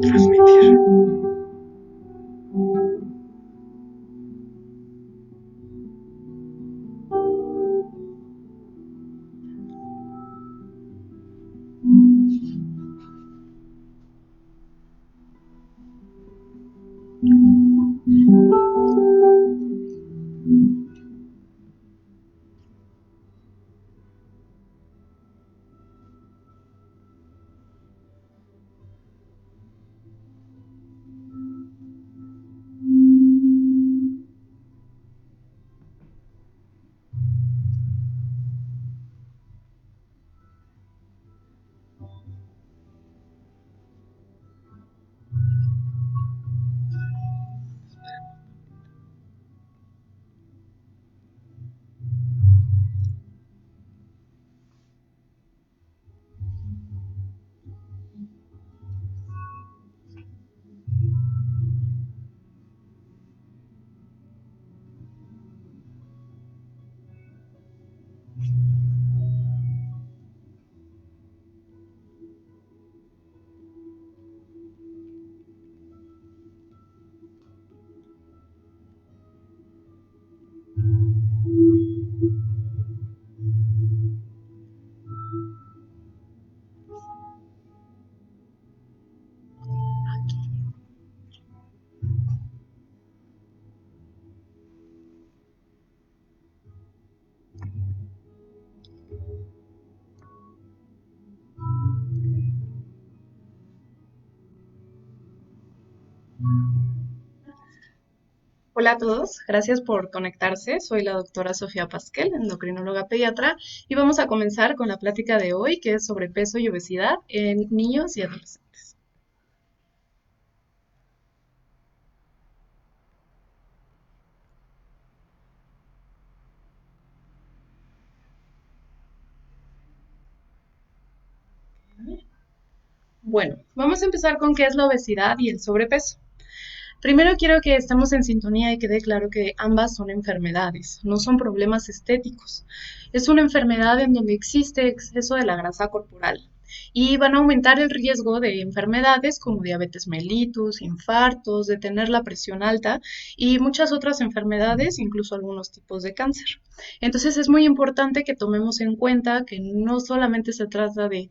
Transmitir. Hola a todos, gracias por conectarse. Soy la doctora Sofía Pasquel, endocrinóloga pediatra, y vamos a comenzar con la plática de hoy, que es sobre peso y obesidad en niños y adolescentes. Bueno, vamos a empezar con qué es la obesidad y el sobrepeso. Primero quiero que estemos en sintonía y quede claro que ambas son enfermedades, no son problemas estéticos. Es una enfermedad en donde existe exceso de la grasa corporal y van a aumentar el riesgo de enfermedades como diabetes mellitus, infartos, de tener la presión alta y muchas otras enfermedades, incluso algunos tipos de cáncer. Entonces es muy importante que tomemos en cuenta que no solamente se trata de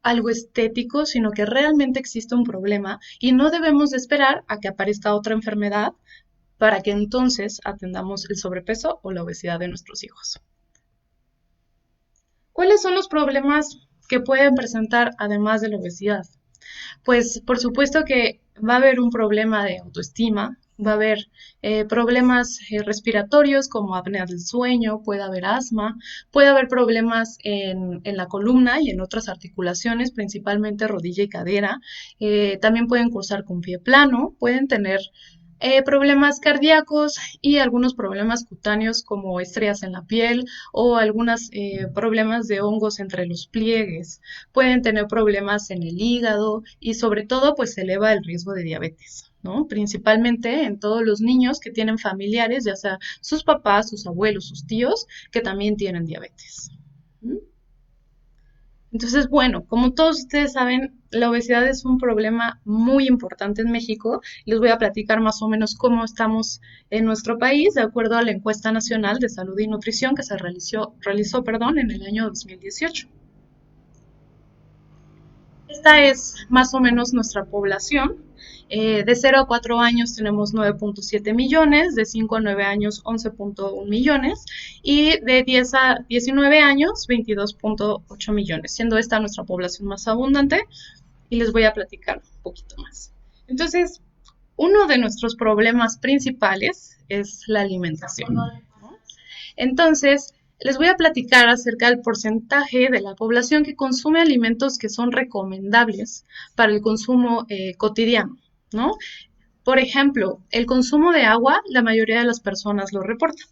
algo estético, sino que realmente existe un problema y no debemos de esperar a que aparezca otra enfermedad para que entonces atendamos el sobrepeso o la obesidad de nuestros hijos. ¿Cuáles son los problemas que pueden presentar además de la obesidad? Pues por supuesto que va a haber un problema de autoestima, va a haber problemas respiratorios como apnea del sueño, puede haber asma, puede haber problemas en la columna y en otras articulaciones, principalmente rodilla y cadera. También pueden cursar con pie plano, pueden tener problemas cardíacos y algunos problemas cutáneos como estrías en la piel o algunos problemas de hongos entre los pliegues. Pueden tener problemas en el hígado y sobre todo pues se eleva el riesgo de diabetes, ¿no? Principalmente en todos los niños que tienen familiares, ya sea sus papás, sus abuelos, sus tíos, que también tienen diabetes. ¿Mm? Entonces, bueno, como todos ustedes saben, la obesidad es un problema muy importante en México. Les voy a platicar más o menos cómo estamos en nuestro país, de acuerdo a la encuesta nacional de salud y nutrición que se realizó en el año 2018. Esta es más o menos nuestra población. De 0 a 4 años tenemos 9.7 millones, de 5 a 9 años 11.1 millones y de 10 a 19 años 22.8 millones, siendo esta nuestra población más abundante y les voy a platicar un poquito más. Entonces, uno de nuestros problemas principales es la alimentación, ¿no? Entonces, les voy a platicar acerca del porcentaje de la población que consume alimentos que son recomendables para el consumo cotidiano, ¿no? Por ejemplo, el consumo de agua, la mayoría de las personas lo reportan,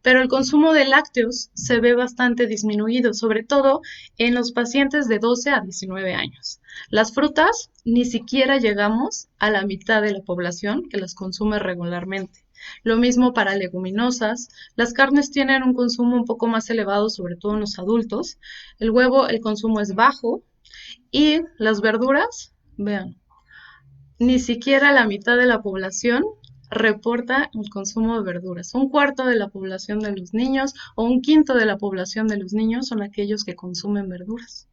pero el consumo de lácteos se ve bastante disminuido, sobre todo en los pacientes de 12 a 19 años. Las frutas, ni siquiera llegamos a la mitad de la población que las consume regularmente. Lo mismo para leguminosas. Las carnes tienen un consumo un poco más elevado, sobre todo en los adultos. El huevo, el consumo es bajo. Y las verduras, vean, ni siquiera la mitad de la población reporta el consumo de verduras. Un cuarto de la población de los niños o un quinto de la población de los niños son aquellos que consumen verduras.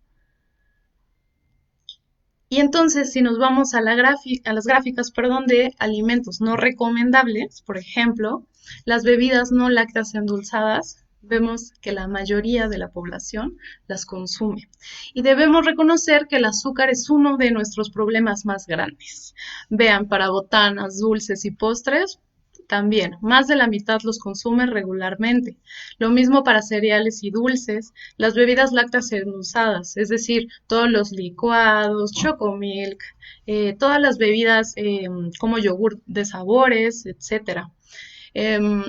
Y entonces, si nos vamos a las gráficas, perdón, de alimentos no recomendables, por ejemplo, las bebidas no lácteas endulzadas, vemos que la mayoría de la población las consume. Y debemos reconocer que el azúcar es uno de nuestros problemas más grandes. Vean, para botanas, dulces y postres, también, más de la mitad los consume regularmente. Lo mismo para cereales y dulces, las bebidas lácteas endulzadas, es decir, todos los licuados, chocomilk, todas las bebidas como yogur de sabores, etcétera. Em,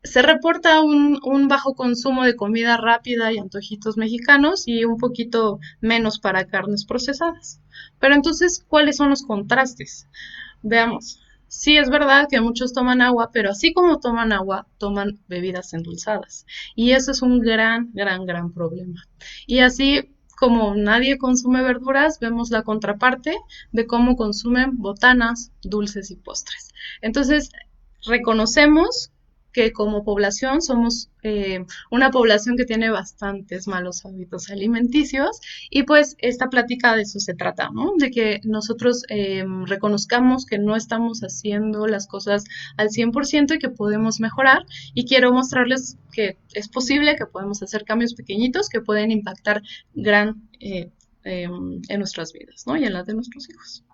Se reporta un bajo consumo de comida rápida y antojitos mexicanos y un poquito menos para carnes procesadas. Pero entonces, ¿cuáles son los contrastes? Veamos. Sí, es verdad que muchos toman agua, pero así como toman agua, toman bebidas endulzadas. Y eso es un gran problema. Y así como nadie consume verduras, vemos la contraparte de cómo consumen botanas, dulces y postres. Entonces, reconocemos que como población somos una población que tiene bastantes malos hábitos alimenticios y pues esta plática de eso se trata, ¿no? De que nosotros reconozcamos que no estamos haciendo las cosas al 100% y que podemos mejorar y quiero mostrarles que es posible, que podemos hacer cambios pequeñitos que pueden impactar en nuestras vidas, ¿no? Y en las de nuestros hijos.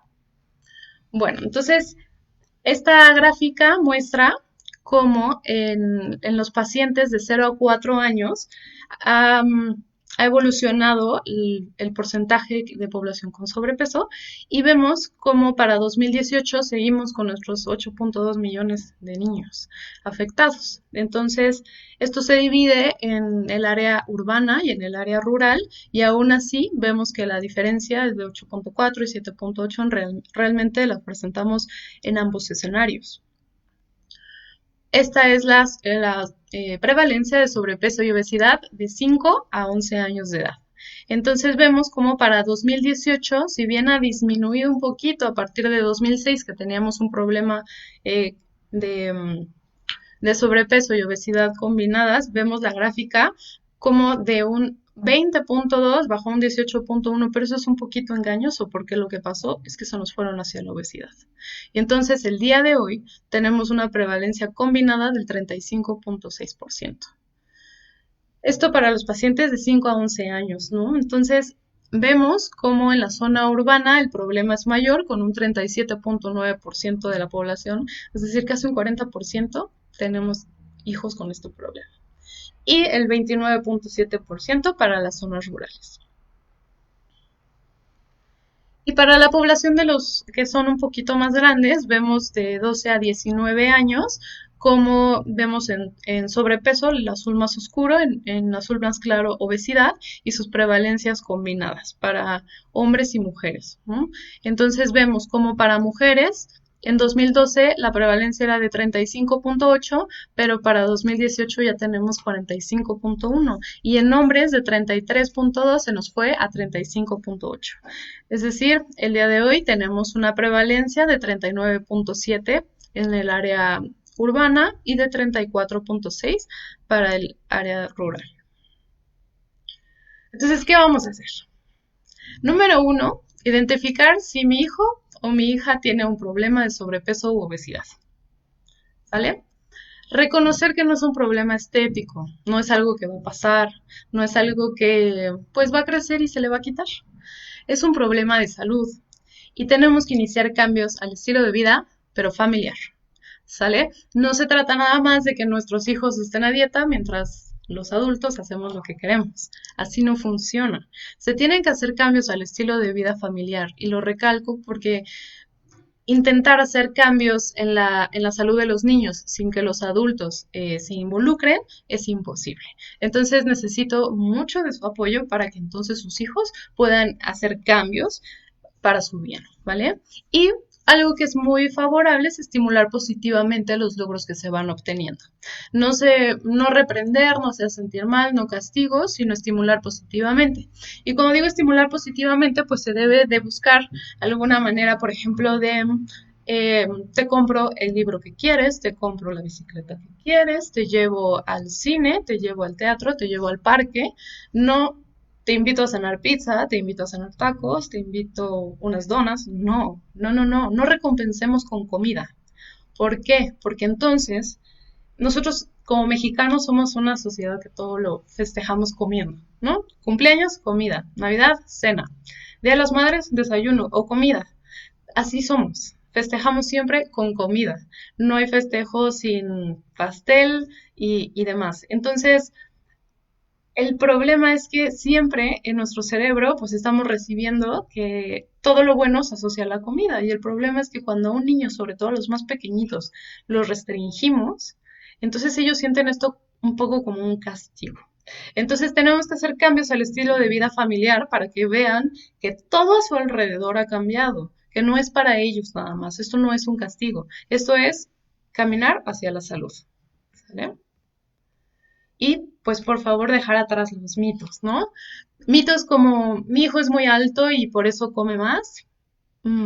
Bueno, entonces esta gráfica muestra cómo en los pacientes de 0 a 4 años ha evolucionado el porcentaje de población con sobrepeso y vemos cómo para 2018 seguimos con nuestros 8.2 millones de niños afectados. Entonces, esto se divide en el área urbana y en el área rural y aún así vemos que la diferencia es de 8.4 y 7.8 realmente la presentamos en ambos escenarios. Esta es la prevalencia de sobrepeso y obesidad de 5 a 11 años de edad. Entonces vemos como para 2018, si bien ha disminuido un poquito a partir de 2006, que teníamos un problema de sobrepeso y obesidad combinadas, vemos la gráfica como de un 20.2 bajó a un 18.1, pero eso es un poquito engañoso porque lo que pasó es que se nos fueron hacia la obesidad. Y entonces el día de hoy tenemos una prevalencia combinada del 35.6%. Esto para los pacientes de 5 a 11 años, ¿no? Entonces vemos cómo en la zona urbana el problema es mayor, con un 37.9% de la población, es decir, casi un 40% tenemos hijos con este problema. Y el 29.7% para las zonas rurales. Y para la población de los que son un poquito más grandes, vemos de 12 a 19 años, como vemos en sobrepeso, el azul más oscuro, en azul más claro, obesidad y sus prevalencias combinadas para hombres y mujeres, ¿no? Entonces vemos como para mujeres, en 2012 la prevalencia era de 35.8, pero para 2018 ya tenemos 45.1 y en hombres de 33.2 se nos fue a 35.8. Es decir, el día de hoy tenemos una prevalencia de 39.7 en el área urbana y de 34.6 para el área rural. Entonces, ¿qué vamos a hacer? Número 1, identificar si mi hijo o mi hija tiene un problema de sobrepeso u obesidad. ¿Vale? Reconocer que no es un problema estético, no es algo que va a pasar, no es algo que pues va a crecer y se le va a quitar. Es un problema de salud y tenemos que iniciar cambios al estilo de vida, pero familiar. ¿Sale? No se trata nada más de que nuestros hijos estén a dieta mientras los adultos hacemos lo que queremos. Así no funciona. Se tienen que hacer cambios al estilo de vida familiar y lo recalco porque intentar hacer cambios en la salud de los niños sin que los adultos se involucren es imposible. Entonces necesito mucho de su apoyo para que entonces sus hijos puedan hacer cambios para su bien, ¿vale? Y Algo que es muy favorable es estimular positivamente los logros que se van obteniendo. No reprender, no hacer sentir mal, no castigo, sino estimular positivamente. Y como digo estimular positivamente, pues se debe de buscar alguna manera, por ejemplo, de te compro el libro que quieres, te compro la bicicleta que quieres, te llevo al cine, te llevo al teatro, te llevo al parque. No te invito a cenar pizza, te invito a cenar tacos, te invito unas donas. No, no, no, no, no recompensemos con comida. ¿Por qué? Porque entonces nosotros como mexicanos somos una sociedad que todo lo festejamos comiendo, ¿no? Cumpleaños, comida. Navidad, cena. Día de las Madres, desayuno o comida. Así somos. Festejamos siempre con comida. No hay festejo sin pastel y demás. Entonces, el problema es que siempre en nuestro cerebro pues estamos recibiendo que todo lo bueno se asocia a la comida y el problema es que cuando a un niño, sobre todo a los más pequeñitos, los restringimos, entonces ellos sienten esto un poco como un castigo. Entonces tenemos que hacer cambios al estilo de vida familiar para que vean que todo a su alrededor ha cambiado, que no es para ellos nada más, esto no es un castigo, esto es caminar hacia la salud. ¿Sale? Y pues por favor dejar atrás los mitos, ¿no? Mitos como mi hijo es muy alto y por eso come más.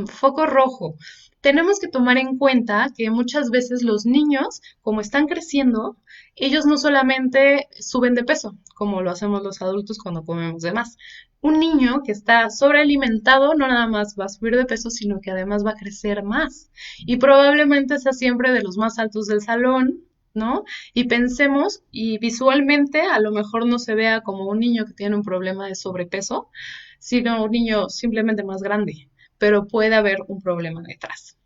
Foco rojo. Tenemos que tomar en cuenta que muchas veces los niños, como están creciendo, ellos no solamente suben de peso, como lo hacemos los adultos cuando comemos de más. Un niño que está sobrealimentado no nada más va a subir de peso, sino que además va a crecer más. Y probablemente sea siempre de los más altos del salón, ¿no? Y pensemos, y visualmente a lo mejor no se vea como un niño que tiene un problema de sobrepeso, sino un niño simplemente más grande, pero puede haber un problema detrás.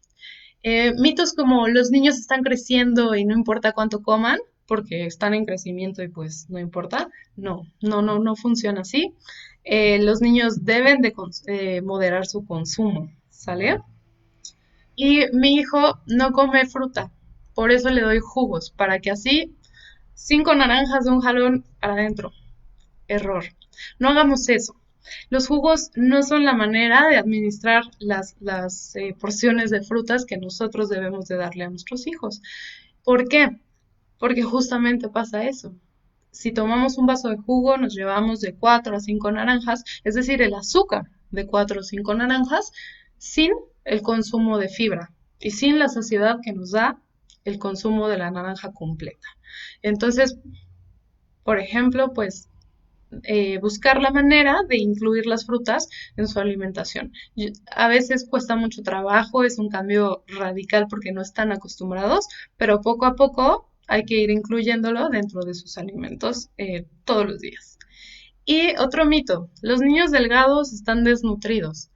Mitos como los niños están creciendo y no importa cuánto coman, porque están en crecimiento y pues no importa. No, no, no, no funciona así. Los niños deben de moderar su consumo, ¿sale? Y mi hijo no come fruta, por eso le doy jugos, para que así 5 naranjas de un jalón para adentro. Error. No hagamos eso. Los jugos no son la manera de administrar las porciones de frutas que nosotros debemos de darle a nuestros hijos. ¿Por qué? Porque justamente pasa eso. Si tomamos un vaso de jugo, nos llevamos de 4 a 5 naranjas, es decir, el azúcar de 4 o 5 naranjas, sin el consumo de fibra y sin la saciedad que nos da el consumo de la naranja completa. Entonces, por ejemplo, pues buscar la manera de incluir las frutas en su alimentación. A veces cuesta mucho trabajo, es un cambio radical porque no están acostumbrados, pero poco a poco hay que ir incluyéndolo dentro de sus alimentos todos los días. Y otro mito, los niños delgados están desnutridos.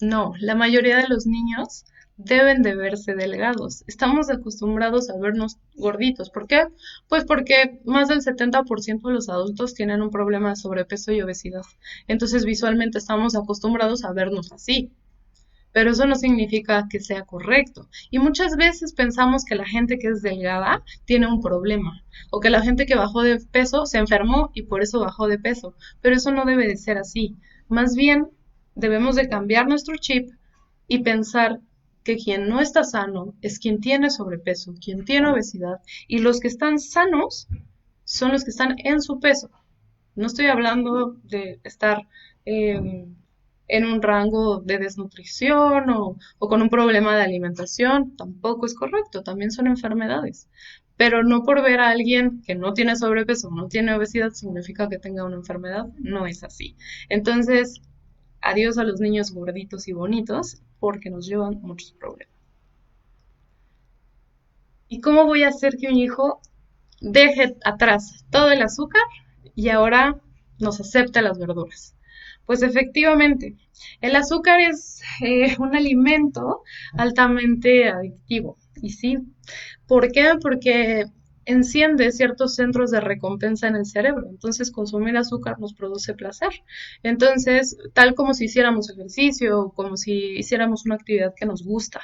No, la mayoría de los niños deben de verse delgados. Estamos acostumbrados a vernos gorditos. ¿Por qué? Pues porque más del 70% de los adultos tienen un problema de sobrepeso y obesidad. Entonces visualmente estamos acostumbrados a vernos así. Pero eso no significa que sea correcto. Y muchas veces pensamos que la gente que es delgada tiene un problema. O que la gente que bajó de peso se enfermó y por eso bajó de peso. Pero eso no debe de ser así. Más bien, debemos de cambiar nuestro chip y pensar que quien no está sano es quien tiene sobrepeso, quien tiene obesidad. Y los que están sanos son los que están en su peso. No estoy hablando de estar en un rango de desnutrición o con un problema de alimentación, tampoco es correcto, también son enfermedades. Pero no por ver a alguien que no tiene sobrepeso, no tiene obesidad, significa que tenga una enfermedad, no es así. Entonces, adiós a los niños gorditos y bonitos, porque nos llevan muchos problemas. ¿Y cómo voy a hacer que un hijo deje atrás todo el azúcar y ahora nos acepte las verduras? Pues efectivamente, el azúcar es un alimento altamente adictivo. Y sí, ¿por qué? Porque enciende ciertos centros de recompensa en el cerebro. Entonces, consumir azúcar nos produce placer. Entonces, tal como si hiciéramos ejercicio, como si hiciéramos una actividad que nos gusta.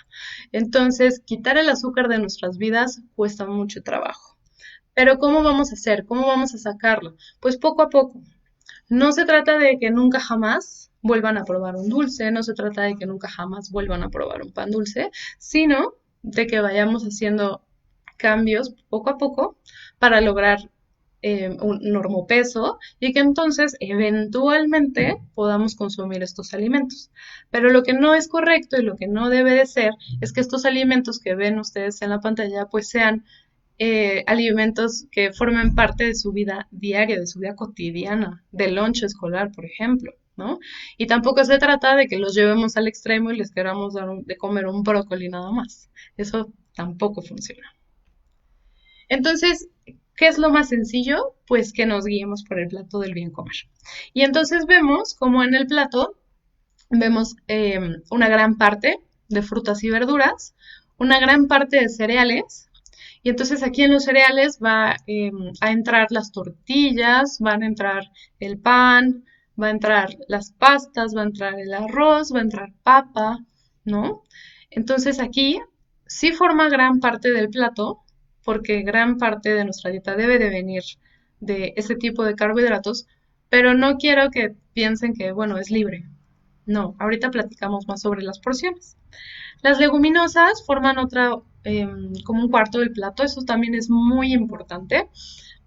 Entonces, quitar el azúcar de nuestras vidas cuesta mucho trabajo. Pero ¿cómo vamos a hacer? ¿Cómo vamos a sacarlo? Pues poco a poco. No se trata de que nunca jamás vuelvan a probar un dulce, no se trata de que nunca jamás vuelvan a probar un pan dulce, sino de que vayamos haciendo cambios poco a poco para lograr un normopeso y que entonces eventualmente podamos consumir estos alimentos. Pero lo que no es correcto y lo que no debe de ser es que estos alimentos que ven ustedes en la pantalla pues sean alimentos que formen parte de su vida diaria, de su vida cotidiana, del lonche escolar, por ejemplo, ¿no? Y tampoco se trata de que los llevemos al extremo y les queramos dar de comer un brócoli nada más. Eso tampoco funciona. Entonces, ¿qué es lo más sencillo? Pues que nos guiemos por el plato del bien comer. Y entonces vemos como en el plato vemos una gran parte de frutas y verduras, una gran parte de cereales, y entonces aquí en los cereales va a entrar las tortillas, van a entrar el pan, va a entrar las pastas, va a entrar el arroz, va a entrar papa, ¿no? Entonces aquí sí forma gran parte del plato, porque gran parte de nuestra dieta debe de venir de ese tipo de carbohidratos, pero no quiero que piensen que, bueno, es libre. No, ahorita platicamos más sobre las porciones. Las leguminosas forman otra, como un cuarto del plato, eso también es muy importante,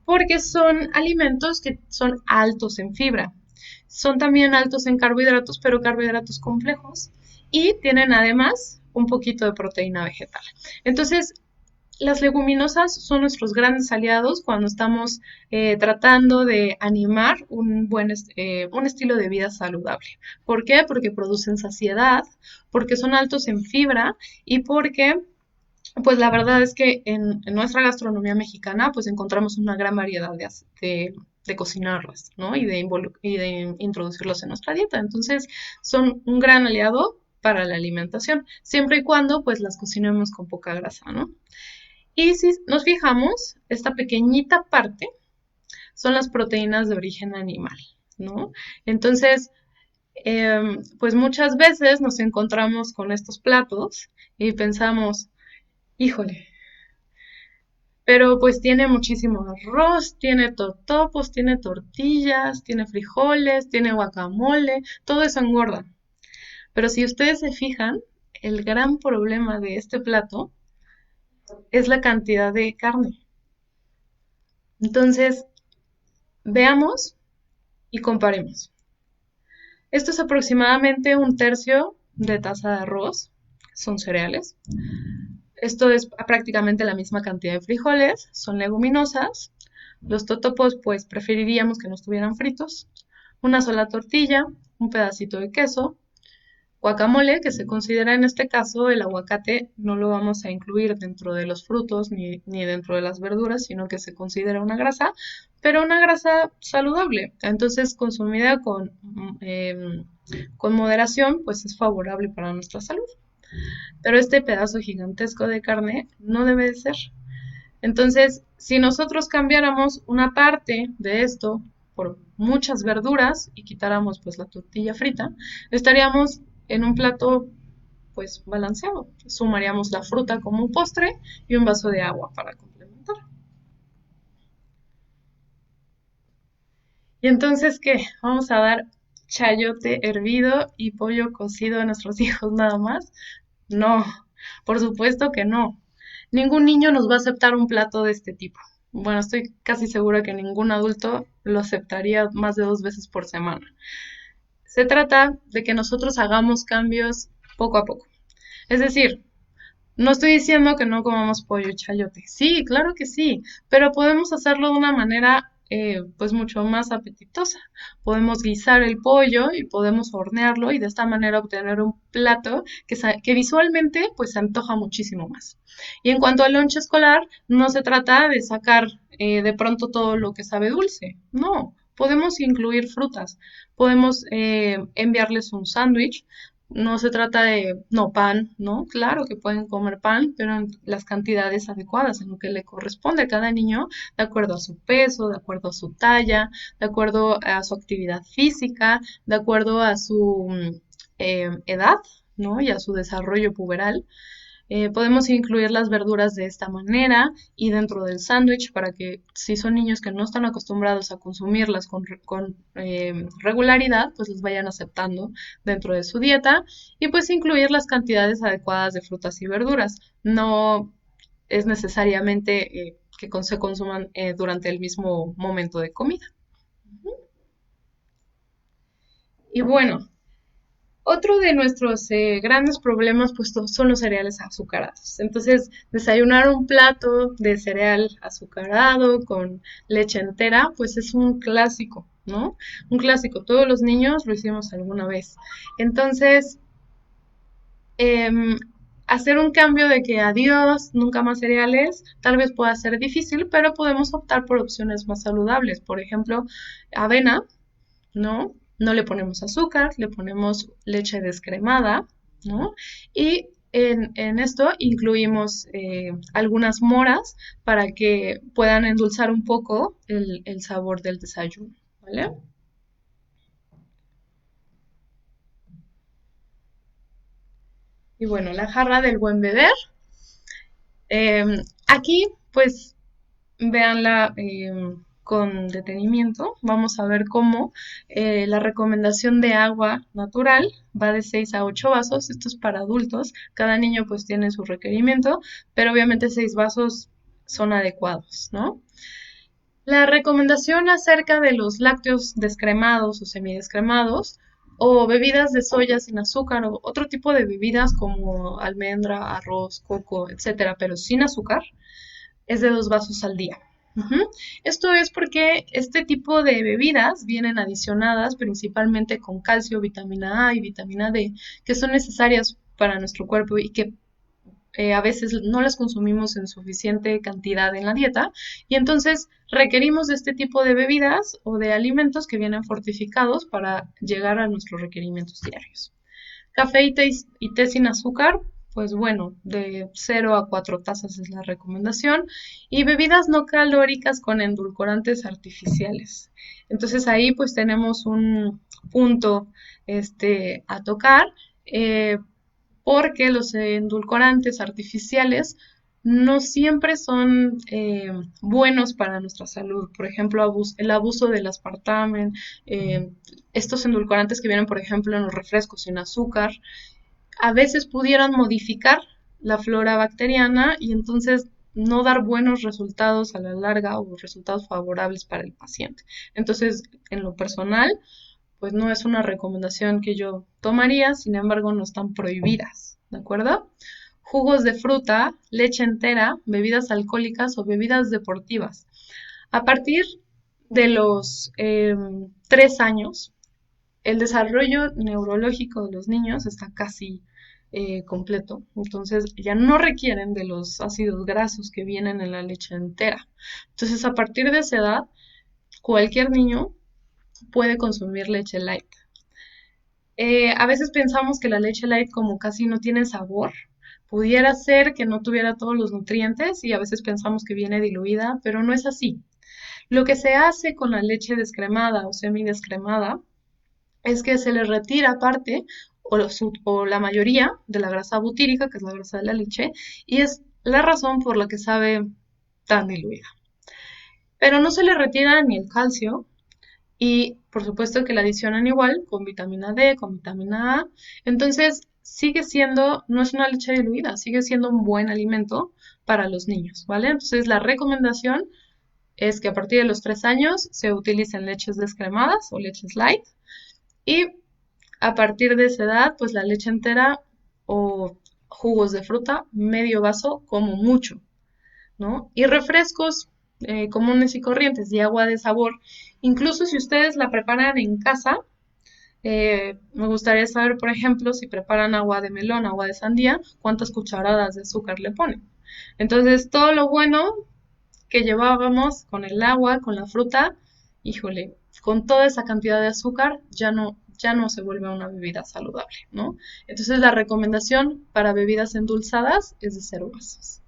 porque son alimentos que son altos en fibra. Son también altos en carbohidratos, pero carbohidratos complejos, y tienen además un poquito de proteína vegetal. Entonces, las leguminosas son nuestros grandes aliados cuando estamos tratando de animar un estilo de vida saludable. ¿Por qué? Porque producen saciedad, porque son altos en fibra y porque, pues la verdad es que en nuestra gastronomía mexicana, pues encontramos una gran variedad de cocinarlas, ¿no? Y de introducirlos en nuestra dieta. Entonces, son un gran aliado para la alimentación, siempre y cuando, pues, las cocinemos con poca grasa, ¿no? Y si nos fijamos, esta pequeñita parte son las proteínas de origen animal, ¿no? Entonces, pues muchas veces nos encontramos con estos platos y pensamos, híjole, pero pues tiene muchísimo arroz, tiene totopos, tiene tortillas, tiene frijoles, tiene guacamole, todo eso engorda. Pero si ustedes se fijan, el gran problema de este plato es la cantidad de carne. Entonces, veamos y comparemos. Esto es aproximadamente un tercio de taza de arroz, son cereales. Esto es prácticamente la misma cantidad de frijoles, son leguminosas. Los totopos, pues preferiríamos que no estuvieran fritos. Una sola tortilla, un pedacito de queso, guacamole, que se considera en este caso el aguacate, no lo vamos a incluir dentro de los frutos ni dentro de las verduras, sino que se considera una grasa, pero una grasa saludable. Entonces, consumida con moderación, pues es favorable para nuestra salud. Pero este pedazo gigantesco de carne no debe de ser. Entonces, si nosotros cambiáramos una parte de esto por muchas verduras y quitáramos pues la tortilla frita, estaríamos en un plato pues balanceado. Sumaríamos la fruta como un postre y un vaso de agua para complementar. Y entonces, ¿qué? Vamos a dar chayote hervido y pollo cocido a nuestros hijos nada más. No, por supuesto que no. Ningún niño nos va a aceptar un plato de este tipo. Bueno, estoy casi segura que ningún adulto lo aceptaría más de 2 veces por semana. Se trata de que nosotros hagamos cambios poco a poco. Es decir, no estoy diciendo que no comamos pollo y chayote. Sí, claro que sí, pero podemos hacerlo de una manera pues mucho más apetitosa. Podemos guisar el pollo y podemos hornearlo y de esta manera obtener un plato que visualmente pues se antoja muchísimo más. Y en cuanto al lonche escolar, no se trata de sacar de pronto todo lo que sabe dulce. No, podemos incluir frutas. Podemos enviarles un sándwich. No se trata de, no, pan, ¿no? Claro que pueden comer pan, pero en las cantidades adecuadas, en lo que le corresponde a cada niño, de acuerdo a su peso, de acuerdo a su talla, de acuerdo a su actividad física, de acuerdo a su edad, ¿no? Y a su desarrollo puberal. Podemos incluir las verduras de esta manera y dentro del sándwich para que si son niños que no están acostumbrados a consumirlas con regularidad, pues las vayan aceptando dentro de su dieta y pues incluir las cantidades adecuadas de frutas y verduras. No es necesariamente que se consuman durante el mismo momento de comida. Y bueno, otro de nuestros grandes problemas pues son los cereales azucarados. Entonces, desayunar un plato de cereal azucarado con leche entera pues es un clásico, ¿no? Un clásico. Todos los niños lo hicimos alguna vez. Entonces, em, hacer un cambio de que adiós, nunca más cereales, tal vez pueda ser difícil, pero podemos optar por opciones más saludables. Por ejemplo, avena, ¿no? No le ponemos azúcar, le ponemos leche descremada, ¿no? Y en esto incluimos algunas moras para que puedan endulzar un poco el sabor del desayuno, ¿vale? Y bueno, la jarra del buen beber. Aquí, pues, véanla con detenimiento. Vamos a ver cómo la recomendación de agua natural va de 6 a 8 vasos. Esto es para adultos. Cada niño pues tiene su requerimiento, pero obviamente 6 vasos son adecuados, ¿no? La recomendación acerca de los lácteos descremados o semidescremados o bebidas de soya sin azúcar o otro tipo de bebidas como almendra, arroz, coco, etcétera, pero sin azúcar, es de 2 vasos al día. Ujú. Esto es porque este tipo de bebidas vienen adicionadas principalmente con calcio, vitamina A y vitamina D, que son necesarias para nuestro cuerpo y que a veces no las consumimos en suficiente cantidad en la dieta y entonces requerimos de este tipo de bebidas o de alimentos que vienen fortificados para llegar a nuestros requerimientos diarios. Café y té sin azúcar, pues bueno, de 0 a 4 tazas es la recomendación. Y bebidas no calóricas con endulcorantes artificiales. Entonces ahí pues tenemos un punto a tocar. Porque los endulcorantes artificiales no siempre son buenos para nuestra salud. Por ejemplo, el abuso del aspartame, eh, estos endulcorantes que vienen, por ejemplo, en los refrescos sin azúcar, a veces pudieran modificar la flora bacteriana y entonces no dar buenos resultados a la larga o resultados favorables para el paciente. Entonces, en lo personal, pues no es una recomendación que yo tomaría, sin embargo no están prohibidas, ¿de acuerdo? Jugos de fruta, leche entera, bebidas alcohólicas o bebidas deportivas. A partir de los 3 años, el desarrollo neurológico de los niños está casi completo, entonces ya no requieren de los ácidos grasos que vienen en la leche entera. Entonces, a partir de esa edad, cualquier niño puede consumir leche light. A veces pensamos que la leche light como casi no tiene sabor, pudiera ser que no tuviera todos los nutrientes y a veces pensamos que viene diluida, pero no es así. Lo que se hace con la leche descremada o semidescremada es que se le retira parte o la mayoría de la grasa butírica, que es la grasa de la leche, y es la razón por la que sabe tan diluida. Pero no se le retira ni el calcio, y por supuesto que la adicionan igual con vitamina D, con vitamina A. Entonces sigue siendo, no es una leche diluida, sigue siendo un buen alimento para los niños, ¿vale? Entonces la recomendación es que a partir de los 3 años se utilicen leches descremadas o leches light y a partir de esa edad, pues la leche entera o jugos de fruta, medio vaso como mucho, ¿no? Y refrescos comunes y corrientes y agua de sabor. Incluso si ustedes la preparan en casa, me gustaría saber, por ejemplo, si preparan agua de melón, agua de sandía, cuántas cucharadas de azúcar le ponen. Entonces, todo lo bueno que llevábamos con el agua, con la fruta, híjole, con toda esa cantidad de azúcar ya no se vuelve una bebida saludable, ¿no? Entonces, la recomendación para bebidas endulzadas es de 0 vasos.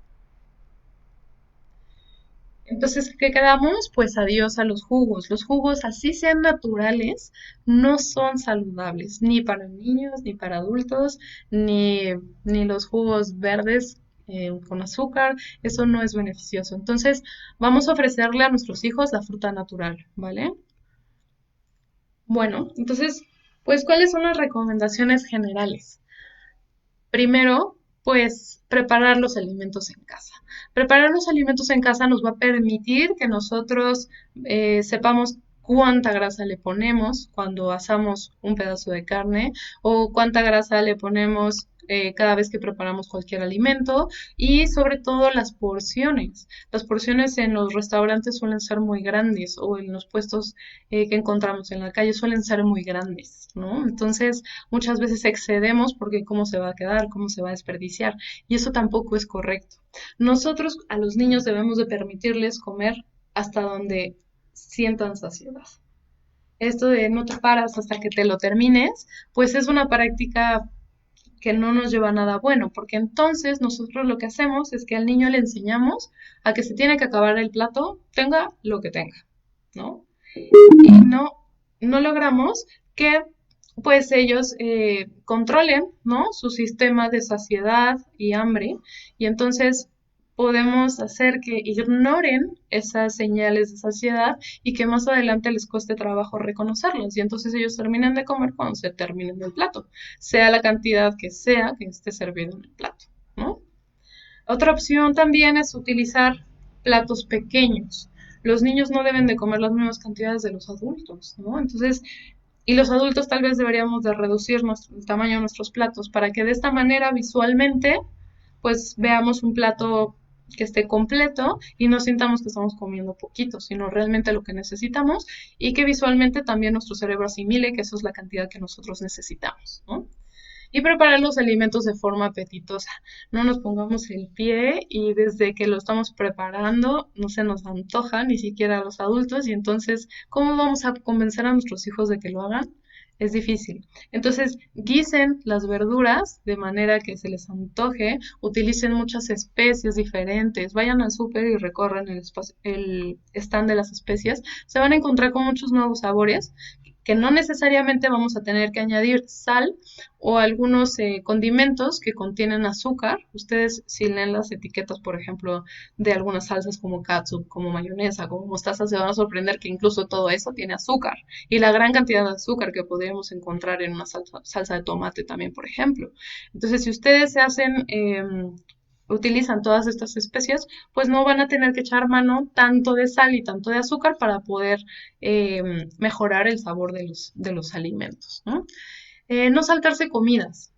Entonces, ¿qué quedamos? Pues adiós a los jugos. Los jugos, así sean naturales, no son saludables, ni para niños, ni para adultos, ni los jugos verdes con azúcar, eso no es beneficioso. Entonces, vamos a ofrecerle a nuestros hijos la fruta natural, ¿vale? Bueno, entonces, pues, ¿cuáles son las recomendaciones generales? Primero, pues preparar los alimentos en casa. Preparar los alimentos en casa nos va a permitir que nosotros sepamos cuánta grasa le ponemos cuando asamos un pedazo de carne o cuánta grasa le ponemos cada vez que preparamos cualquier alimento y sobre todo las porciones. Las porciones en los restaurantes suelen ser muy grandes o en los puestos que encontramos en la calle suelen ser muy grandes, ¿no? Entonces, muchas veces excedemos porque cómo se va a quedar, cómo se va a desperdiciar, y eso tampoco es correcto. Nosotros a los niños debemos de permitirles comer hasta donde sientan saciedad. Esto de no te paras hasta que te lo termines, pues es una práctica que no nos lleva a nada bueno, porque entonces nosotros lo que hacemos es que al niño le enseñamos a que se tiene que acabar el plato, tenga lo que tenga, ¿no? Y no logramos que pues ellos controlen, ¿no? Su sistema de saciedad y hambre, y entonces podemos hacer que ignoren esas señales de saciedad y que más adelante les cueste trabajo reconocerlas, y entonces ellos terminen de comer cuando se terminen del plato, sea la cantidad que esté servido en el plato, ¿no? Otra opción también es utilizar platos pequeños. Los niños no deben de comer las mismas cantidades de los adultos, ¿no? Entonces, y los adultos tal vez deberíamos de reducir el tamaño de nuestros platos para que de esta manera visualmente pues veamos un plato que esté completo y no sintamos que estamos comiendo poquito, sino realmente lo que necesitamos y que visualmente también nuestro cerebro asimile que eso es la cantidad que nosotros necesitamos, ¿no? Y preparar los alimentos de forma apetitosa. No nos pongamos el pie y desde que lo estamos preparando no se nos antoja ni siquiera a los adultos y entonces, ¿cómo vamos a convencer a nuestros hijos de que lo hagan? Es difícil. Entonces, guisen las verduras de manera que se les antoje, utilicen muchas especies diferentes, vayan al súper y recorran el stand de las especias, se van a encontrar con muchos nuevos sabores que no necesariamente vamos a tener que añadir sal o algunos condimentos que contienen azúcar. Ustedes si leen las etiquetas, por ejemplo, de algunas salsas como catsup, como mayonesa, como mostaza, se van a sorprender que incluso todo eso tiene azúcar y la gran cantidad de azúcar que podríamos encontrar en una salsa de tomate también, por ejemplo. Entonces, si ustedes se hacen utilizan todas estas especias, pues no van a tener que echar mano tanto de sal y tanto de azúcar para poder mejorar el sabor de los alimentos, ¿no? No saltarse comidas.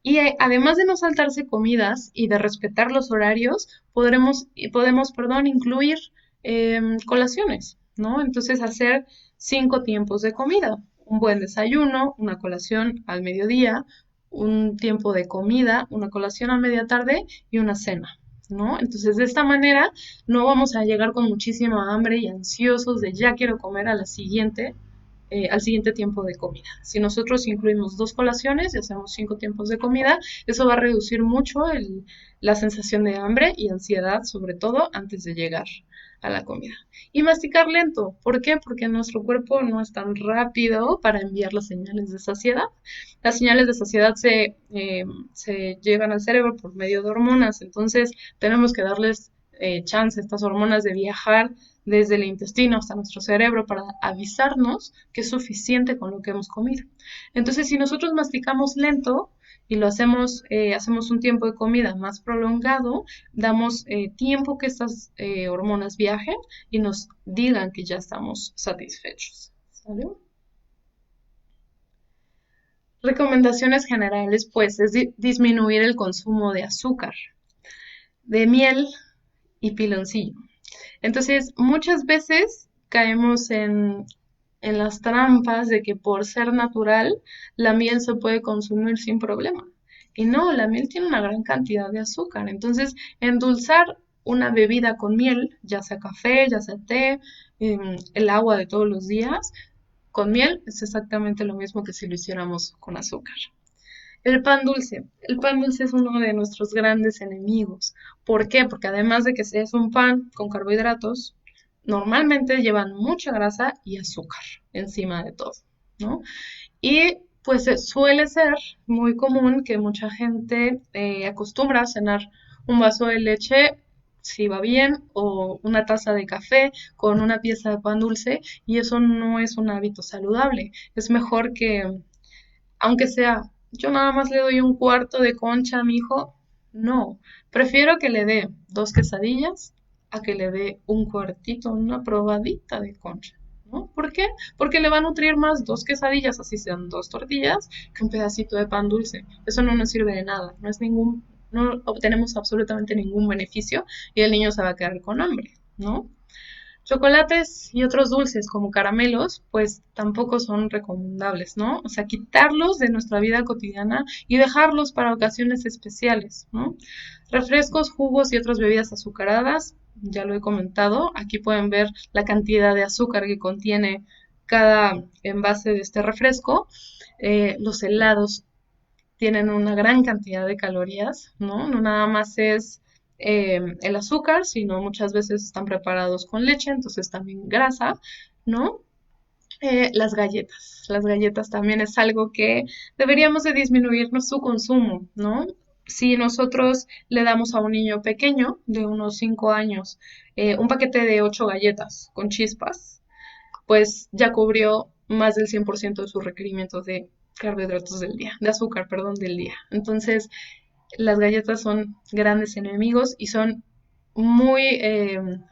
Y además de no saltarse comidas y de respetar los horarios, podemos, incluir colaciones, ¿no? Entonces hacer 5 tiempos de comida, un buen desayuno, una colación al mediodía, un tiempo de comida, una colación a media tarde y una cena, ¿no? Entonces de esta manera no vamos a llegar con muchísima hambre y ansiosos de ya quiero comer al siguiente tiempo de comida. Si nosotros incluimos 2 colaciones y hacemos 5 tiempos de comida, eso va a reducir mucho la sensación de hambre y ansiedad, sobre todo antes de llegar a la comida. Y masticar lento. ¿Por qué? Porque nuestro cuerpo no es tan rápido para enviar las señales de saciedad. Las señales de saciedad se llevan al cerebro por medio de hormonas, entonces tenemos que darles chance a estas hormonas de viajar desde el intestino hasta nuestro cerebro para avisarnos que es suficiente con lo que hemos comido. Entonces, si nosotros masticamos lento y hacemos un tiempo de comida más prolongado, damos tiempo que estas hormonas viajen y nos digan que ya estamos satisfechos. ¿Sale? Recomendaciones generales, pues, es disminuir el consumo de azúcar, de miel y piloncillo. Entonces, muchas veces caemos en las trampas de que por ser natural, la miel se puede consumir sin problema. Y no, la miel tiene una gran cantidad de azúcar. Entonces, endulzar una bebida con miel, ya sea café, ya sea té, el agua de todos los días, con miel es exactamente lo mismo que si lo hiciéramos con azúcar. El pan dulce. El pan dulce es uno de nuestros grandes enemigos. ¿Por qué? Porque además de que es un pan con carbohidratos, normalmente llevan mucha grasa y azúcar encima de todo, ¿no? Y pues suele ser muy común que mucha gente acostumbra a cenar un vaso de leche, si va bien, o una taza de café con una pieza de pan dulce, y eso no es un hábito saludable. Es mejor que, aunque sea, yo nada más le doy un cuarto de concha a mi hijo, no, prefiero que le dé dos quesadillas a que le dé un cuartito, una probadita de concha, ¿no? ¿Por qué? Porque le va a nutrir más dos quesadillas, así sean dos tortillas, que un pedacito de pan dulce. Eso no nos sirve de nada, no obtenemos absolutamente ningún beneficio y el niño se va a quedar con hambre, ¿no? Chocolates y otros dulces como caramelos, pues tampoco son recomendables, ¿no? O sea, quitarlos de nuestra vida cotidiana y dejarlos para ocasiones especiales, ¿no? Refrescos, jugos y otras bebidas azucaradas, ya lo he comentado. Aquí pueden ver la cantidad de azúcar que contiene cada envase de este refresco. Los helados tienen una gran cantidad de calorías, ¿no? No nada más es el azúcar, sino muchas veces están preparados con leche, entonces también grasa, ¿no? Las galletas también es algo que deberíamos de disminuir su consumo, ¿no? Si nosotros le damos a un niño pequeño de unos 5 años un paquete de 8 galletas con chispas, pues ya cubrió más del 100% de sus requerimientos de carbohidratos del día, de azúcar, perdón, del día. Entonces, las galletas son grandes enemigos y son muy,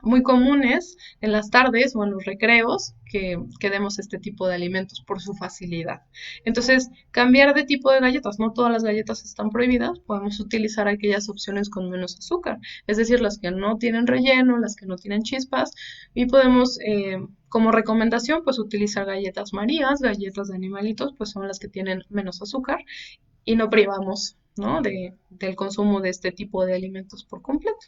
muy comunes en las tardes o en los recreos que demos este tipo de alimentos por su facilidad. Entonces, cambiar de tipo de galletas, no todas las galletas están prohibidas, podemos utilizar aquellas opciones con menos azúcar, es decir, las que no tienen relleno, las que no tienen chispas, y podemos, como recomendación, pues utilizar galletas Marías, galletas de animalitos, pues son las que tienen menos azúcar y no privamos, ¿no? Del consumo de este tipo de alimentos por completo.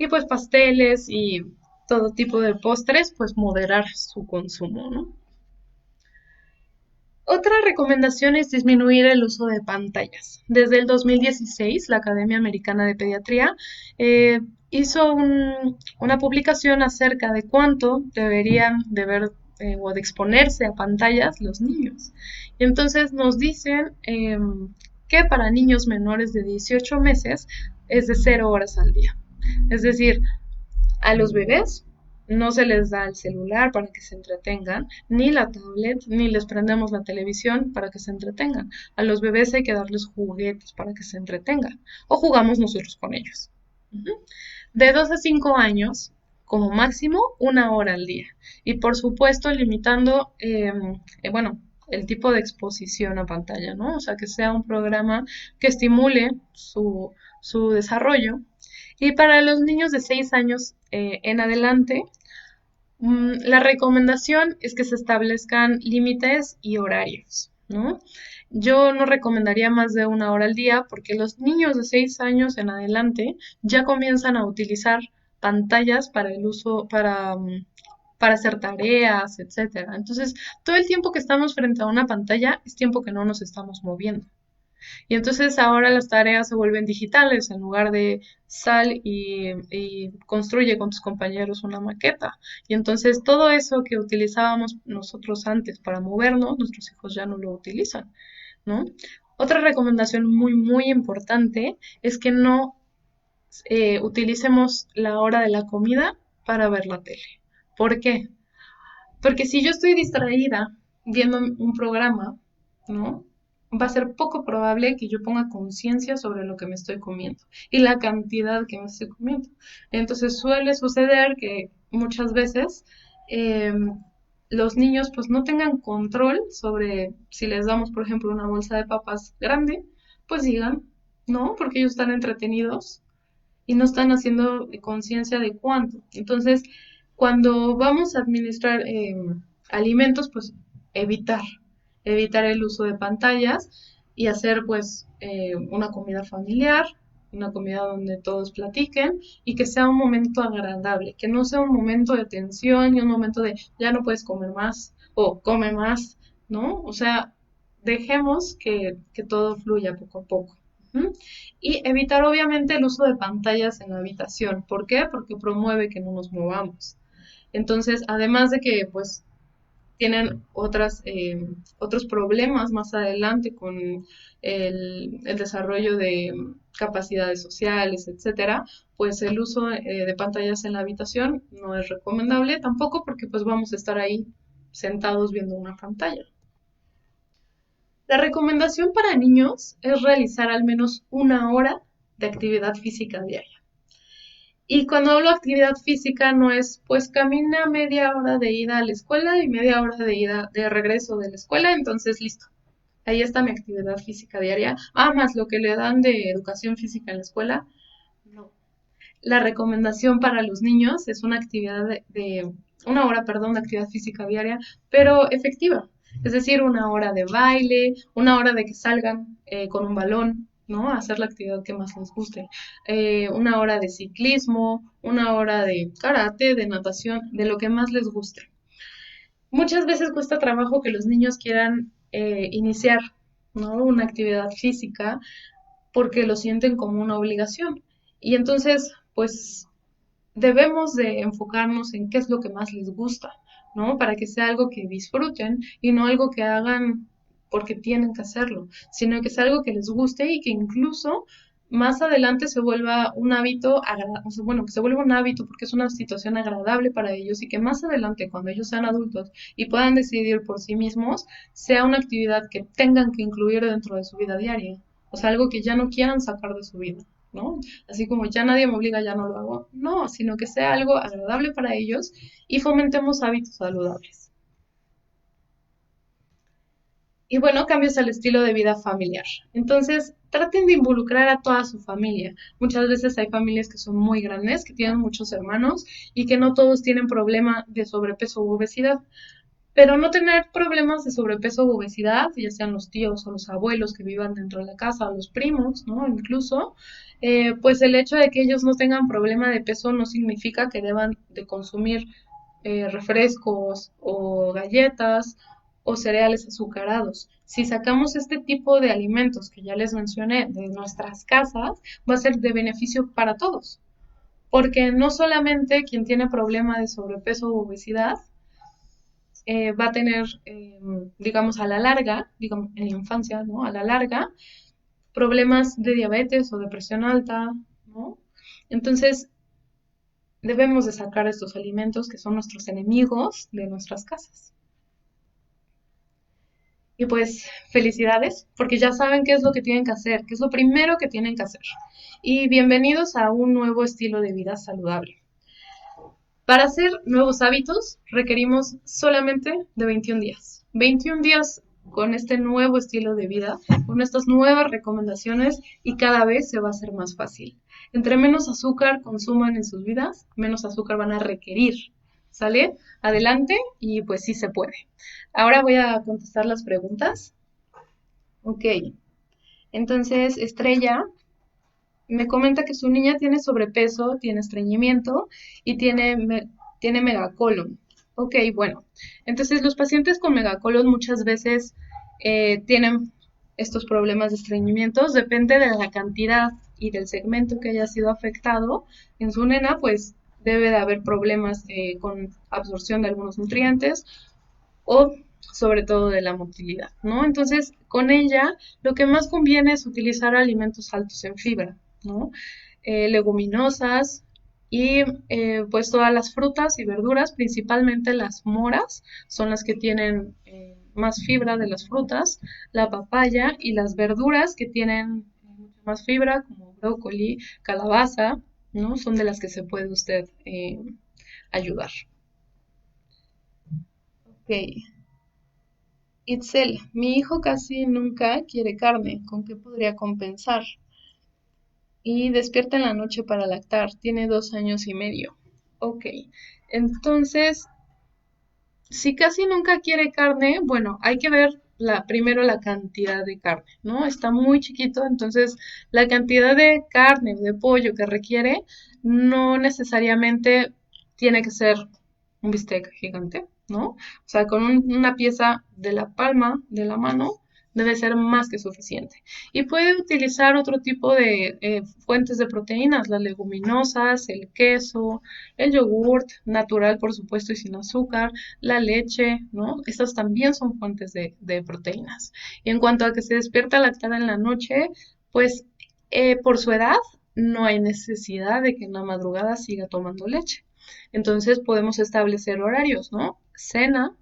Y pues pasteles y todo tipo de postres, pues moderar su consumo, ¿no? Otra recomendación es disminuir el uso de pantallas. Desde el 2016, la Academia Americana de Pediatría hizo una publicación acerca de cuánto deberían de ver o de exponerse a pantallas los niños. Y entonces nos dicen que para niños menores de 18 meses es de 0 horas al día. Es decir, a los bebés no se les da el celular para que se entretengan, ni la tablet, ni les prendemos la televisión para que se entretengan. A los bebés hay que darles juguetes para que se entretengan, o jugamos nosotros con ellos. De 2 a 5 años, como máximo, 1 hora al día. Y por supuesto, limitando, bueno, el tipo de exposición a pantalla, ¿no? O sea, que sea un programa que estimule su desarrollo. Y para los niños de 6 años en adelante, la recomendación es que se establezcan límites y horarios, ¿no? Yo no recomendaría más de 1 hora al día porque los niños de 6 años en adelante ya comienzan a utilizar pantallas para el uso, para hacer tareas, etcétera. Entonces, todo el tiempo que estamos frente a una pantalla es tiempo que no nos estamos moviendo. Y entonces ahora las tareas se vuelven digitales en lugar de sal y construye con tus compañeros una maqueta. Y entonces todo eso que utilizábamos nosotros antes para movernos, nuestros hijos ya no lo utilizan, ¿no? Otra recomendación muy, muy importante es que no utilicemos la hora de la comida para ver la tele. ¿Por qué? Porque si yo estoy distraída viendo un programa, ¿no? Va a ser poco probable que yo ponga conciencia sobre lo que me estoy comiendo y la cantidad que me estoy comiendo. Entonces suele suceder que muchas veces eh, los niños pues no tengan control sobre si les damos, por ejemplo, una bolsa de papas grande, pues digan, no, porque ellos están entretenidos y no están haciendo conciencia de cuánto. Entonces, cuando vamos a administrar alimentos, pues evitar, evitar el uso de pantallas y hacer pues una comida familiar, una comida donde todos platiquen y que sea un momento agradable, que no sea un momento de tensión y un momento de ya no puedes comer más o come más, ¿no? O sea, dejemos que todo fluya poco a poco. Ujú. Y evitar obviamente el uso de pantallas en la habitación. ¿Por qué? Porque promueve que no nos movamos. Entonces, además de que pues tienen otros problemas más adelante con el desarrollo de capacidades sociales, etcétera, pues el uso de pantallas en la habitación no es recomendable tampoco porque pues vamos a estar ahí sentados viendo una pantalla. La recomendación para niños es realizar al menos una hora de actividad física diaria. Y cuando hablo de actividad física no es pues camina media hora de ida a la escuela y media hora de ida de regreso de la escuela, entonces listo. Ahí está mi actividad física diaria. Ah, más lo que le dan de educación física en la escuela. No. La recomendación para los niños es una actividad de una hora, perdón, de actividad física diaria, pero efectiva. Es decir, una hora de baile, una hora de que salgan con un balón, ¿no? A hacer la actividad que más les guste. Una hora de ciclismo, una hora de karate, de natación, de lo que más les guste. Muchas veces cuesta trabajo que los niños quieran iniciar, ¿no? Una actividad física porque lo sienten como una obligación. Y entonces, pues debemos de enfocarnos en qué es lo que más les gusta, ¿no? Para que sea algo que disfruten y no algo que hagan porque tienen que hacerlo, sino que sea algo que les guste y que incluso más adelante se vuelva un hábito, o sea, bueno, que se vuelva un hábito porque es una situación agradable para ellos y que más adelante, cuando ellos sean adultos y puedan decidir por sí mismos, sea una actividad que tengan que incluir dentro de su vida diaria, o sea, algo que ya no quieran sacar de su vida, ¿no? Así como ya nadie me obliga, ya no lo hago. No, sino que sea algo agradable para ellos y fomentemos hábitos saludables. Y bueno, cambios al estilo de vida familiar. Entonces, traten de involucrar a toda su familia. Muchas veces hay familias que son muy grandes, que tienen muchos hermanos y que no todos tienen problema de sobrepeso u obesidad. Pero no tener problemas de sobrepeso u obesidad, ya sean los tíos o los abuelos que vivan dentro de la casa, o los primos, ¿no? Incluso, pues el hecho de que ellos no tengan problema de peso no significa que deban de consumir refrescos o galletas o cereales azucarados. Si sacamos este tipo de alimentos que ya les mencioné de nuestras casas, va a ser de beneficio para todos. Porque no solamente quien tiene problema de sobrepeso u obesidad, va a tener, digamos, a la larga, digamos, en la infancia, ¿no? A la larga, problemas de diabetes o de presión alta, ¿no? Entonces, debemos de sacar estos alimentos que son nuestros enemigos de nuestras casas. Y pues, felicidades, porque ya saben qué es lo que tienen que hacer, qué es lo primero que tienen que hacer. Y bienvenidos a un nuevo estilo de vida saludable. Para hacer nuevos hábitos requerimos solamente de 21 días. 21 días con este nuevo estilo de vida, con estas nuevas recomendaciones y cada vez se va a hacer más fácil. Entre menos azúcar consuman en sus vidas, menos azúcar van a requerir. ¿Sale? Adelante y pues sí se puede. Ahora voy a contestar las preguntas. Ok. Entonces, Estrella me comenta que su niña tiene sobrepeso, tiene estreñimiento y tiene megacolon. Ok, bueno. Entonces los pacientes con megacolon muchas veces tienen estos problemas de estreñimientos. Depende de la cantidad y del segmento que haya sido afectado en su nena, pues debe de haber problemas con absorción de algunos nutrientes o sobre todo de la motilidad, ¿no? Entonces, con ella lo que más conviene es utilizar alimentos altos en fibra, ¿no? Leguminosas y pues todas las frutas y verduras, principalmente las moras, son las que tienen más fibra de las frutas, la papaya y las verduras que tienen mucha más fibra, como brócoli, calabaza, ¿no? Son de las que se puede usted ayudar. Ok. Itzel, mi hijo casi nunca quiere carne, ¿con qué podría compensar? Y despierta en la noche para lactar, tiene 2 años y medio. Ok, entonces, si casi nunca quiere carne, bueno, hay que ver primero la cantidad de carne, ¿no? Está muy chiquito, entonces la cantidad de carne o de pollo que requiere no necesariamente tiene que ser un bistec gigante, ¿no? O sea, con una pieza de la palma de la mano debe ser más que suficiente. Y puede utilizar otro tipo de fuentes de proteínas, las leguminosas, el queso, el yogurt natural, por supuesto, y sin azúcar, la leche, ¿no? Estas también son fuentes de proteínas. Y en cuanto a que se despierta lactada en la noche, pues por su edad no hay necesidad de que en la madrugada siga tomando leche. Entonces podemos establecer horarios, ¿no? Cena,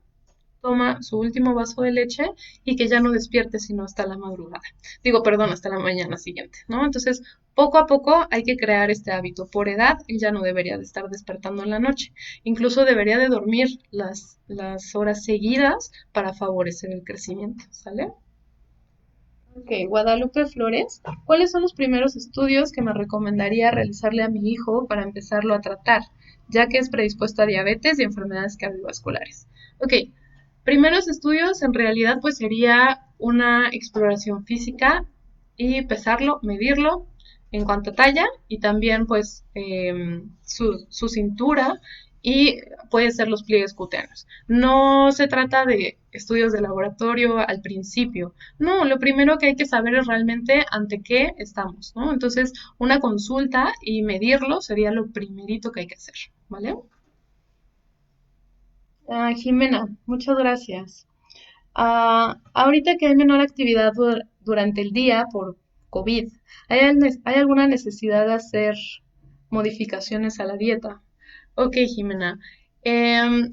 toma su último vaso de leche y que ya no despierte sino hasta la madrugada. Digo, perdón, hasta la mañana siguiente, ¿no? Entonces, poco a poco hay que crear este hábito. Por edad, él ya no debería de estar despertando en la noche. Incluso debería de dormir las horas seguidas para favorecer el crecimiento, ¿sale? Ok, Guadalupe Flores, ¿cuáles son los primeros estudios que me recomendaría realizarle a mi hijo para empezarlo a tratar, ya que es predispuesto a diabetes y enfermedades cardiovasculares? Ok, primeros estudios en realidad pues sería una exploración física y pesarlo, medirlo en cuanto a talla y también pues su cintura y puede ser los pliegues cutáneos. No se trata de estudios de laboratorio al principio, no, lo primero que hay que saber es realmente ante qué estamos, ¿no? Entonces, una consulta y medirlo sería lo primerito que hay que hacer, ¿vale? Jimena, muchas gracias. Ahorita que hay menor actividad durante el día por COVID, ¿hay alguna necesidad de hacer modificaciones a la dieta? Ok, Jimena. Em,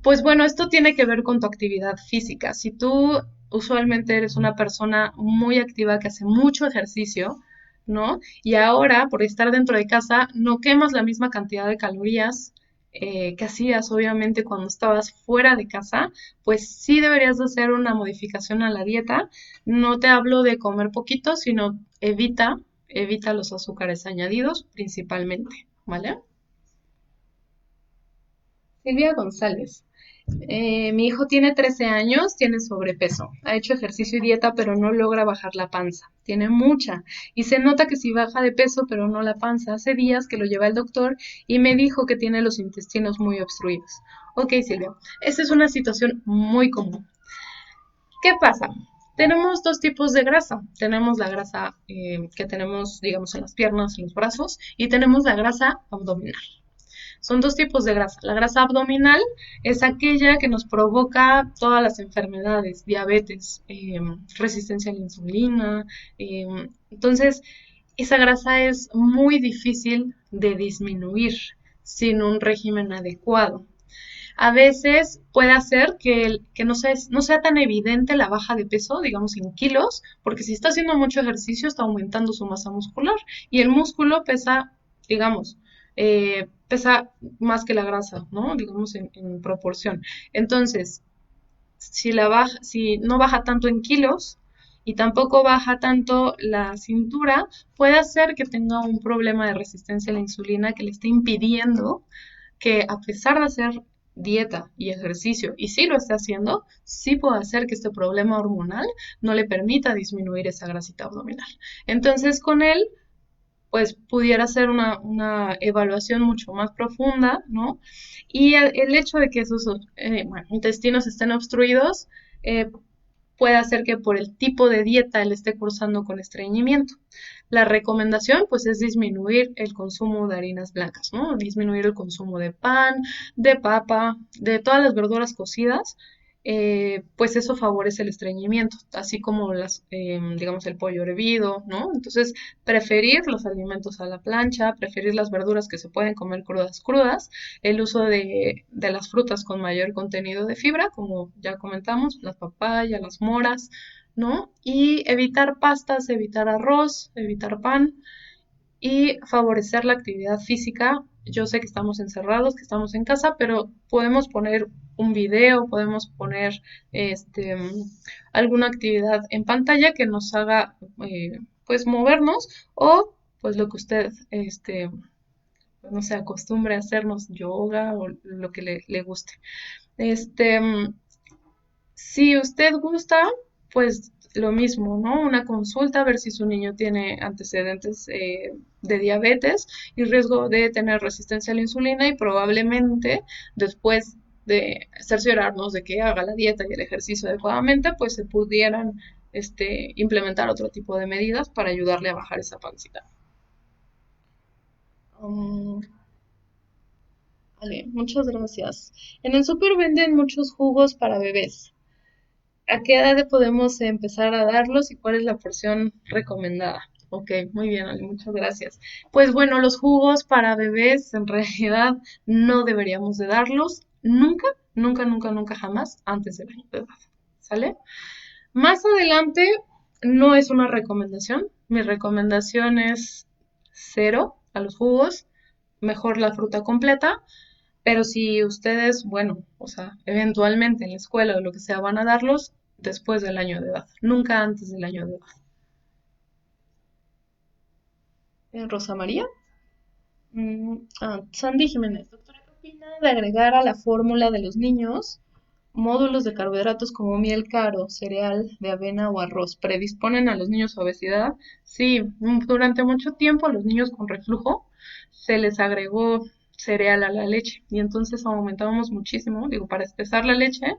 pues bueno, esto tiene que ver con tu actividad física. Si tú usualmente eres una persona muy activa que hace mucho ejercicio, ¿no? Y ahora, por estar dentro de casa, no quemas la misma cantidad de calorías que hacías, obviamente, cuando estabas fuera de casa, pues sí deberías de hacer una modificación a la dieta. No te hablo de comer poquito, sino evita los azúcares añadidos principalmente, ¿vale? Silvia González. Mi hijo tiene 13 años, tiene sobrepeso. Ha hecho ejercicio y dieta, pero no logra bajar la panza. Tiene mucha. Y se nota que sí baja de peso, pero no la panza. Hace días que lo llevé al doctor y me dijo que tiene los intestinos muy obstruidos. Ok, Silvia, esta es una situación muy común. ¿Qué pasa? Tenemos dos tipos de grasa. Tenemos la grasa que tenemos, digamos, en las piernas, en los brazos, y tenemos la grasa abdominal. Son dos tipos de grasa. La grasa abdominal es aquella que nos provoca todas las enfermedades, diabetes, resistencia a la insulina. Entonces, esa grasa es muy difícil de disminuir sin un régimen adecuado. A veces puede hacer que no sea tan evidente la baja de peso, digamos en kilos, porque si está haciendo mucho ejercicio está aumentando su masa muscular y el músculo pesa, digamos, pesa más que la grasa, ¿no? Digamos en proporción. Entonces, si no baja tanto en kilos y tampoco baja tanto la cintura, puede hacer que tenga un problema de resistencia a la insulina que le esté impidiendo que a pesar de hacer dieta y ejercicio, y sí lo está haciendo, sí puede hacer que este problema hormonal no le permita disminuir esa grasita abdominal. Entonces, con él pues pudiera ser una evaluación mucho más profunda, ¿no? Y el hecho de que esos bueno, intestinos estén obstruidos eh, puede hacer que por el tipo de dieta él esté cursando con estreñimiento. La recomendación pues es disminuir el consumo de harinas blancas, ¿no? Disminuir el consumo de pan, de papa, de todas las verduras cocidas, pues eso favorece el estreñimiento, así como digamos, el pollo hervido, ¿no? Entonces, preferir los alimentos a la plancha, preferir las verduras que se pueden comer crudas, el uso de las frutas con mayor contenido de fibra, como ya comentamos, las papayas, las moras, ¿no? Y evitar pastas, evitar arroz, evitar pan y favorecer la actividad física. Yo sé que estamos encerrados, que estamos en casa, pero podemos poner un video, podemos poner este, alguna actividad en pantalla que nos haga pues movernos o pues lo que usted pues, no se acostumbre a hacernos yoga o lo que le guste. Este, si usted gusta, pues lo mismo, ¿no? Una consulta a ver si su niño tiene antecedentes de diabetes y riesgo de tener resistencia a la insulina y probablemente después de cerciorarnos de que haga la dieta y el ejercicio adecuadamente, pues se pudieran implementar otro tipo de medidas para ayudarle a bajar esa pancita. Um, vale, muchas gracias. En el súper venden muchos jugos para bebés. ¿A qué edad podemos empezar a darlos y cuál es la porción recomendada? Ok, muy bien, Ale, muchas gracias. Pues bueno, los jugos para bebés en realidad no deberíamos de darlos nunca, nunca, nunca, nunca jamás antes del año de edad. ¿Sale? Más adelante no es una recomendación. Mi recomendación es cero a los jugos, mejor la fruta completa. Pero si ustedes, bueno, o sea, eventualmente en la escuela o lo que sea, van a darlos después del año de edad, nunca antes del año de edad. Rosa María. Sandy Jiménez. Doctora, ¿qué opina de agregar a la fórmula de los niños módulos de carbohidratos como miel caro, cereal de avena o arroz? ¿Predisponen a los niños a obesidad? Sí, durante mucho tiempo a los niños con reflujo se les agregó cereal a la leche y entonces aumentábamos muchísimo, digo, para espesar la leche,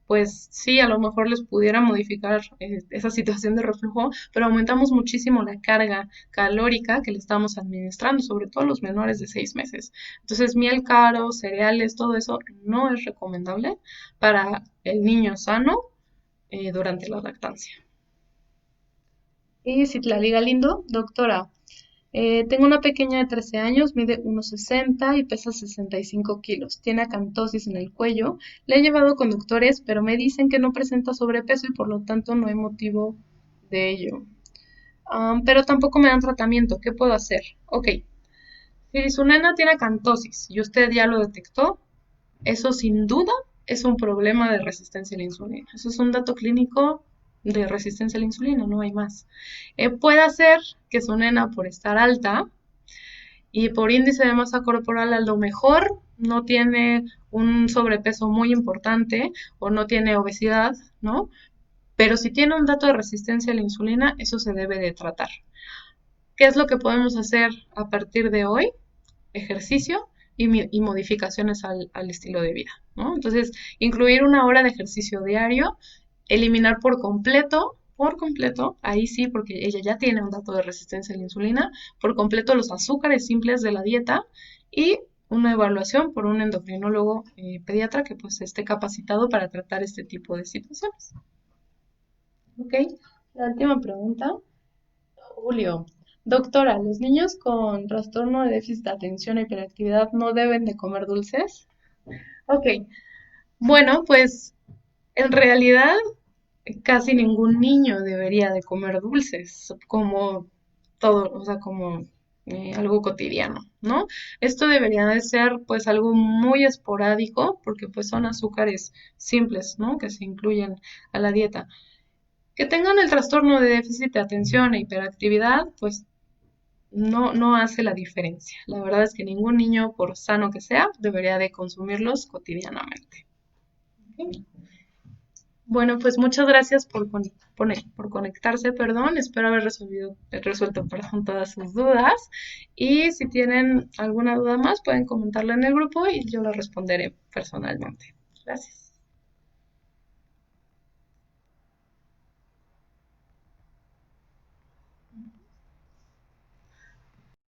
pues sí, a lo mejor les pudiera modificar esa situación de reflujo, pero aumentamos muchísimo la carga calórica que le estamos administrando, sobre todo a los menores de 6 meses. Entonces, miel caro, cereales, todo eso no es recomendable para el niño sano durante la lactancia. Y Citlali Galindo, doctora, tengo una pequeña de 13 años, mide 1,60 y pesa 65 kilos. Tiene acantosis en el cuello. Le he llevado con doctores, pero me dicen que no presenta sobrepeso y por lo tanto no hay motivo de ello. Pero tampoco me dan tratamiento. ¿Qué puedo hacer? Ok. Si su nena tiene acantosis y usted ya lo detectó, eso sin duda es un problema de resistencia a la insulina. Eso es un dato clínico de resistencia a la insulina, no hay más. Puede ser que su nena, por estar alta y por índice de masa corporal, a lo mejor no tiene un sobrepeso muy importante o no tiene obesidad, ¿no? Pero si tiene un dato de resistencia a la insulina, eso se debe de tratar. ¿Qué es lo que podemos hacer a partir de hoy? Ejercicio y modificaciones al estilo de vida, ¿no? Entonces, incluir una hora de ejercicio diario, eliminar por completo, ahí sí, porque ella ya tiene un dato de resistencia a la insulina, por completo los azúcares simples de la dieta y una evaluación por un endocrinólogo pediatra que pues esté capacitado para tratar este tipo de situaciones. Ok, la última pregunta. Julio, doctora, ¿los niños con trastorno de déficit de atención e hiperactividad no deben de comer dulces? Ok, bueno, pues en realidad casi ningún niño debería de comer dulces, como todo, o sea, como algo cotidiano, ¿no? Esto debería de ser pues algo muy esporádico, porque pues son azúcares simples, ¿no? Que se incluyen a la dieta. Que tengan el trastorno de déficit de atención e hiperactividad, pues no hace la diferencia. La verdad es que ningún niño, por sano que sea, debería de consumirlos cotidianamente. ¿Ok? Bueno, pues muchas gracias por conectarse, perdón. Espero haber resuelto, perdón, todas sus dudas. Y si tienen alguna duda más, pueden comentarla en el grupo y yo la responderé personalmente. Gracias.